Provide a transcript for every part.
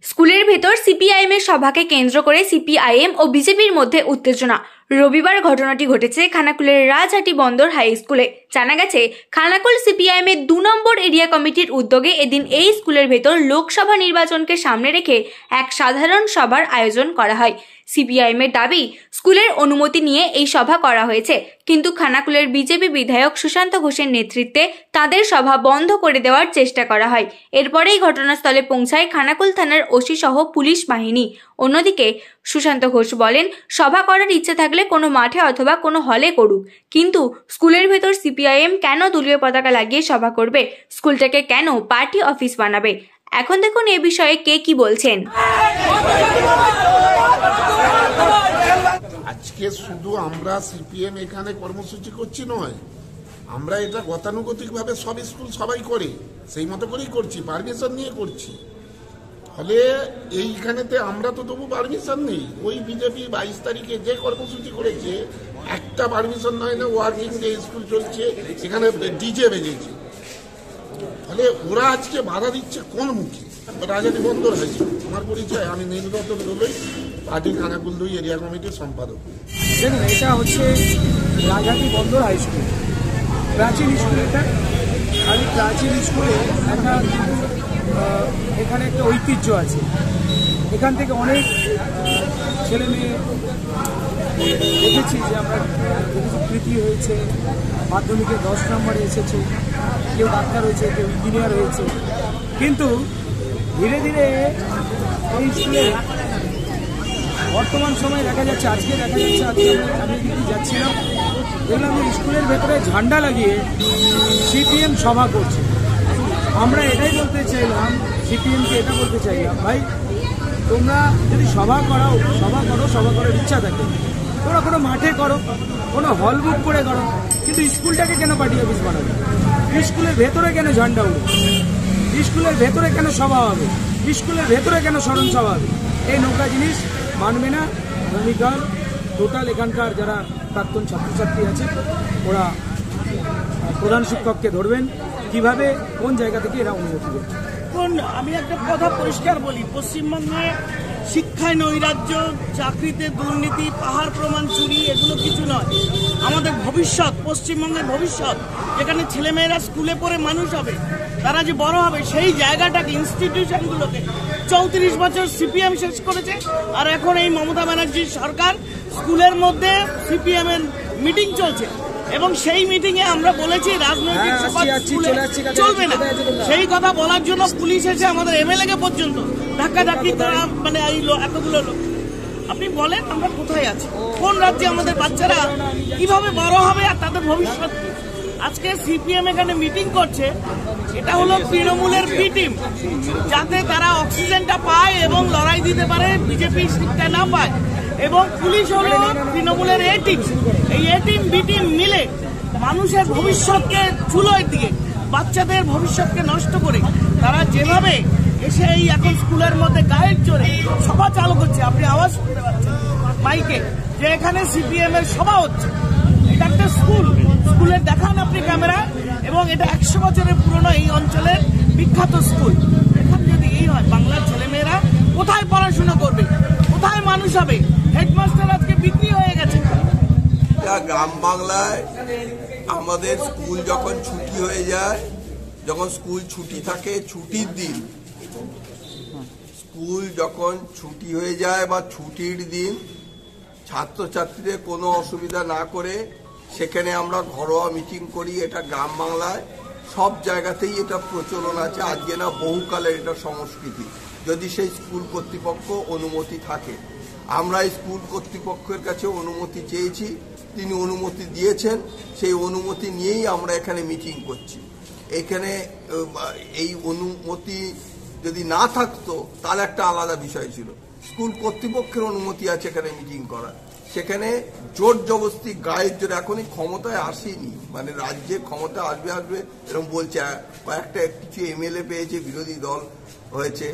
স্কুলের ভেতর সিপিআইএম এর সভাকে কেন্দ্র করে সিপিআইএম ও বিজেপির মধ্যে উত্তেজনা। রবিবার ঘটনাটি ঘটেছে খানাকুলের রাজহাটি বন্দর হাই স্কুলে। জানা গেছে, খানাকুল সিপিআইএম এর 2 নম্বর এরিয়া কমিটির উদ্যোগে এদিন এই স্কুলের ভেতর লোকসভা নির্বাচনকে সামনে রেখে এক সাধারণ সভার আয়োজন করা হয়। সিপিআইএম এর দাবি, স্কুলের অনুমতি নিয়ে এই সভা করা হয়েছে, কিন্তু খানাকুলের বিজেপি বিধায়ক সুশান্ত ঘোষের নেতৃত্বে তাদের সভা বন্ধ করে দেওয়ার চেষ্টা করা হয়। এরপরেই ঘটনাস্থলে পৌঁছায় খানাকুল থানার ওসি সহ পুলিশ বাহিনী। অন্যদিকে সুশান্ত ঘোষ বলেন, সভা করার ইচ্ছে থাকলে কোনো মাঠে অথবা কোনো হলে করুক, কিন্তু স্কুলের ভেতর সিপিআইএম কেন দলীয় পতাকা লাগিয়ে সভা করবে? স্কুলটাকে কেন পার্টি অফিস বানাবে? এখন দেখুন এ বিষয়ে কে কি বলছেন। আজকে শুধু আমরা সিপিএম এখানে কর্মসূচি করছি নয়, আমরা এটা গতানুগতিকভাবে সব স্কুল সবাই করে, সেই মতো করেই করছি, পারমিশন নিয়ে করছি। ফলে এইখানেতে আমরা তো তবু পারমিশন নেই। ওই বিজেপি 22 তারিখে যে কর্মসূচি করেছে, একটা পারমিশন নয় না, ওয়ার্কিং ডে স্কুল চলছে, এখানে ডিজে বেজেছে। ফলে ওরা আজকে বাধা দিচ্ছে কোন মুখে? রাজহাটি বন্দর হাই স্কুল। আমার পরিচয়, আমি নীলরতন দোলই, পার্টি খানাকুল 2 এরিয়া কমিটির সম্পাদক। দেখুন, এটা হচ্ছে রাজহাটি বন্দর হাই স্কুল, প্রাচীন স্কুল। এটা আর প্রাচীন স্কুলে একটা এখানে একটা ঐতিহ্য আছে। এখান থেকে অনেক ছেলে মেয়ে দেখেছি যে আমরা কৃতি হয়েছে, মাধ্যমিকে 10 নম্বরে এসেছে, কেউ ডাক্তার হয়েছে, কেউ ইঞ্জিনিয়ার হয়েছে। কিন্তু ধীরে ধীরে এই স্কুলে বর্তমান সময়ে দেখা যাচ্ছে, আজকে আমি যাচ্ছিলাম, দেখলাম যে স্কুলের ভেতরে ঝান্ডা লাগিয়ে সিপিএম সভা করছে। আমরা এটাই বলতে চাইলাম, সিপিএমকে এটা বলতে চাইলাম, ভাই তোমরা যদি সভা করার ইচ্ছা থাকে, তোমরা কোনো মাঠে করো, কোনো হল বুক করে করো, কিন্তু স্কুলটাকে কেন পার্টি অফিস বানাবে? স্কুলের ভেতরে কেন ঝান্ডা উঠবে? স্কুলের ভেতরে কেন সভা হবে? স্কুলের ভেতরে কেন স্মরণ সভা হবে? এই নৌকা জিনিস মানবে না। আগামীকাল টোটাল এখানকার যারা প্রাক্তন ছাত্রছাত্রী আছে, ওরা প্রধান শিক্ষককে ধরবেন, কিভাবে কোন জায়গা থেকে এরা অনুমতি দেবে। আমি একটা কথা পরিষ্কার বলি, পশ্চিমবঙ্গে শিক্ষায় নৈরাজ্য, চাকরিতে দুর্নীতি, পাহাড় প্রমাণ চুরি, এগুলো কিছু নয়। আমাদের ভবিষ্যৎ, পশ্চিমবঙ্গের ভবিষ্যৎ, যেখানে ছেলেমেয়েরা স্কুলে পড়ে মানুষ হবে, তারা যে বড় হবে, সেই জায়গাটাকে, ইনস্টিটিউশনগুলোকে 34 বছর সিপিএম শেষ করেছে। আর এখন এই মমতা ব্যানার্জির সরকার, স্কুলের মধ্যে সিপিএম এর মিটিং চলছে, এবং সেই মিটিং এ আমরা বলেছি রাজনৈতিক চলবে না। সেই কথা বলার জন্য পুলিশ এসে আমাদের এমএলএ কে পর্যন্ত ধাক্কাধাক্কি করা, মানে এই এতগুলো লোক। আপনি বলেন আমরা কোথায় আছি? কোন রাজ্যে আমাদের বাচ্চারা কিভাবে বড় হবে আর তাদের ভবিষ্যৎ? আজকে সিপিএম এখানে মিটিং করছে, এটা হলো তৃণমূলের বি টিম, যাতে তারা অক্সিজেনটা পায় এবং লড়াই দিতে পারে, বিজেপি সিটটা না পায়। এবং পুলিশ হলো তৃণমূলের এ টিম। এই এ টিম বি টিম মিলে মানুষের ভবিষ্যৎকে চুলোয় দিয়ে, বাচ্চাদের ভবিষ্যৎকে নষ্ট করে তারা যেভাবে এসে এই এখন স্কুলের মধ্যে গায়ের জোরে সভা চালু করছে। আপনি আওয়াজ শুনতে পাচ্ছেন মাইকে যে এখানে সিপিএম এর সভা হচ্ছে। এটা একটা স্কুল, স্কুলের দেখান আপনি ক্যামেরা, এবং এটা 100 বছরের পুরনো এই অঞ্চলের বিখ্যাত স্কুল। এখানে যদি এই হয়, বাংলার ছেলেমেয়েরা কোথায় পড়াশোনা করবে? কোথায় মানুষ হবে? হেডমাস্টার আজকে বিক্রি হয়ে গেছে। গ্রাম বাংলায় আমাদের স্কুল যখন ছুটি হয়ে যায়, যখন স্কুল ছুটি থাকে, ছুটির দিন, স্কুল যখন ছুটি হয়ে যায় বা ছুটির দিন, ছাত্রছাত্রীদের কোনো অসুবিধা না করে সেখানে আমরা ঘরোয়া মিটিং করি। এটা গ্রাম বাংলায় সব জায়গাতেই এটা প্রচলন আছে, আজকে না, বহুকালের এটা সংস্কৃতি, যদি সেই স্কুল কর্তৃপক্ষ অনুমতি থাকে। আমরা স্কুল কর্তৃপক্ষের কাছে অনুমতি চেয়েছি, তিনি অনুমতি দিয়েছেন। সেই অনুমতি নিয়েই আমরা এখানে মিটিং করছি। এখানে এই অনুমতি যদি না থাকতো তাহলে একটা আলাদা বিষয় ছিল। স্কুল কর্তৃপক্ষের অনুমতি আছে এখানে মিটিং করা, সেখানে জোর জবরদস্তি গায়ের জোরে এখনই ক্ষমতায় আসেনি, মানে রাজ্যে ক্ষমতা আসবে এরকম বলছে। কয়েকটা কিছু এমএলএ পেয়েছে, বিরোধী দল হয়েছে,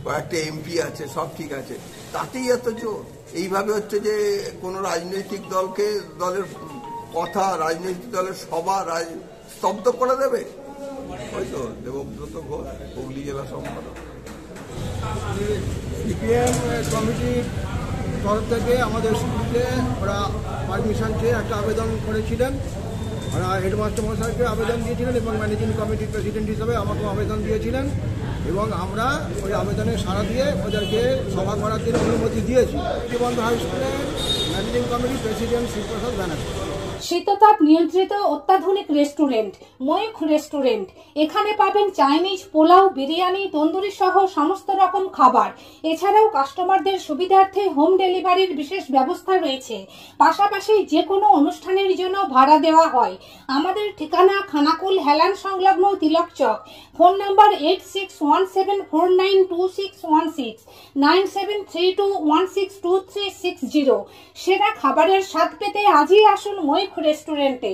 কয়েকটা এমপি আছে, সব ঠিক আছে, তাতেই এত জোর। এইভাবে হচ্ছে যে কোনো রাজনৈতিক দলের কথা, রাজনৈতিক দলের সভা স্তব্ধ করে দেবে। হয়তো দেবব্রত ঘোষ, হুগলি জেলা সম্পাদক। সিপিএম কমিটির তরফ থেকে আমাদের স্কুলে ওরা পারমিশন চেয়ে একটা আবেদন করেছিলেন। ওরা হেডমাস্টার মশাইকে আবেদন দিয়েছিলেন এবং ম্যানেজিং কমিটির প্রেসিডেন্ট হিসাবে আমাকেও আবেদন দিয়েছিলেন এবং আমরা ওই আবেদনে সাড়া দিয়ে ওদেরকে সভা করার জন্য অনুমতি দিয়েছি। বন্ধ হাই স্কুলের ম্যানেজিং কমিটির প্রেসিডেন্ট শিবপ্রসাদ ব্যানার্জি। শীততাপ নিয়ন্ত্রিত অত্যাধুনিক রেস্টুরেন্ট ময়ূখ রেস্টুরেন্ট। এখানে পাবেন চাইনিজ, পোলাও, বিরিয়ানি, তন্দুরি সহ সমস্ত রকম খাবার। এছাড়াও কাস্টমারদের সুবিধার্থে হোম ডেলিভারির বিশেষ ব্যবস্থা রয়েছে। পাশাপাশি যে কোনো অনুষ্ঠানের জন্য ভাড়া দেওয়া হয়। আমাদের ঠিকানা খানাকুল হেলান সংলগ্ন তিলক চক। Phone number 8617492616 9732162360। সেরা খাবারের স্বাদ পেতে আজই আসুন ময়ূখ রেস্টুরেন্টে।